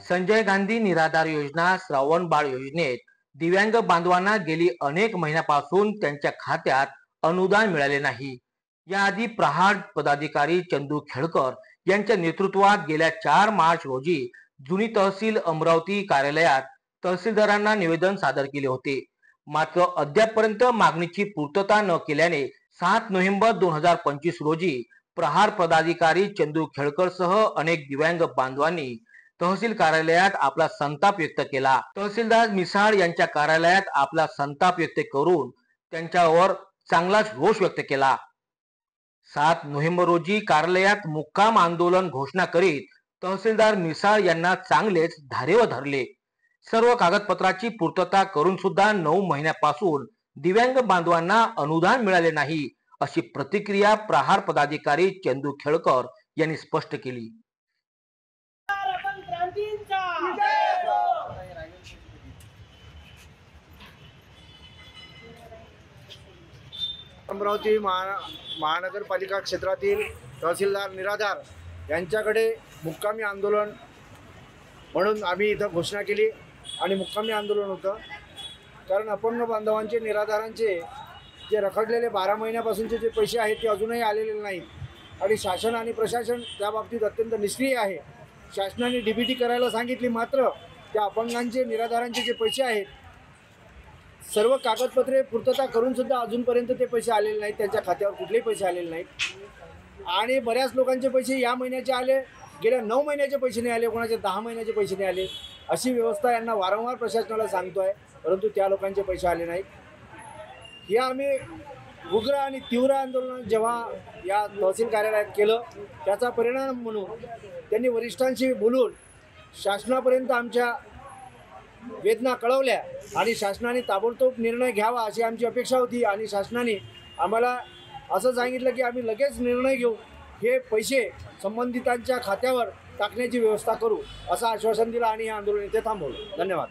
संजय गांधी निराधार योजना, श्रावण बाळ योजनेत दिव्यांग बांधवांना गेली अनेक महिन्यापासून त्यांच्या खात्यात अनुदान मिळाले नाही। याआधी प्रहार पदाधिकारी चंदू खेडकर यांच्या नेतृत्वात गेल्या 4 मार्च रोजी जुनी तहसील अमरावती कार्यालयात तहसीलदारांना निवेदन सादर केले होते। मात्र अद्यापपर्यंत मागणीची पूर्तता न केल्याने 7 नोव्हेंबर 2025 रोजी प्रहार पदाधिकारी चंदू खेडकर सह अनेक दिव्यांग बांधवांनी तहसील कार्यालयात आपला संताप व्यक्त केला। तहसीलदार मिसाळ यांच्या कार्यालयात आपला संताप व्यक्त करून त्यांच्यावर चांगलाच रोष व्यक्त केला। 7 नोव्हेंबर रोजी कार्यालयात मुक्काम आंदोलन घोषणा करीत तहसीलदार मिसाळ यांना चांगलेच धारेवर धरले। सर्व कागदपत्राची पूर्तता करून सुद्धा 9 महिन्यापासून दिव्यांग बांधवांना अनुदान मिळाले नाही, अशी प्रतिक्रिया प्रहार पदाधिकारी चंदू खेडकर यांनी स्पष्ट केली। अमरावती महानगरपालिका क्षेत्रातील तहसीलदार निराधार यांच्याकडे मुक्कामी आंदोलन म्हणून आम्ही इथं घोषणा केली आणि मुक्कामी आंदोलन होतं। कारण अपंग बांधवांचे निराधारांचे जे रखडलेले 12 महिन्यापासूनचे जे पैसे आहेत ते अजूनही आलेले नाहीत आणि शासन आणि प्रशासन त्या बाबतीत अत्यंत निष्क्रिय आहे। शासनाने डीबीटी करायला सांगितली, मात्र त्या अपंगांचे निराधारांचे जे पैसे आहेत सर्व कागदपत्रे पूर्तता करून सुद्धा अजूनपर्यंत ते पैसे आलेले नाहीत, त्यांच्या खात्यावर कुठलेही पैसे आलेले नाहीत। आणि बऱ्याच लोकांचे पैसे या महिन्याचे आले, गेल्या 9 महिन्याचे पैसे नाही आले, कोणाचे 10 महिन्याचे पैसे नाही आले। अशी व्यवस्था यांना वारंवार प्रशासनाला सांगतो आहे, परंतु त्या लोकांचे पैसे आले नाहीत। हे आम्ही उग्र आणि तीव्र आंदोलन जेव्हा या तहसील कार्यालयात केलं, त्याचा परिणाम म्हणून त्यांनी वरिष्ठांशी बोलून शासनापर्यंत आमच्या वेदना कळवल्या आणि शासनाने ताबडतोब निर्णय घ्यावा अशी आमची अपेक्षा होती। आणि शासनाने आम्हाला असं सांगितलं की आम्ही लगेच निर्णय घेऊ, हे पैसे संबंधितांच्या खात्यावर टाकण्याची व्यवस्था करू, असं आश्वासन दिलं आणि हे आंदोलन इथे थांबवलं। धन्यवाद।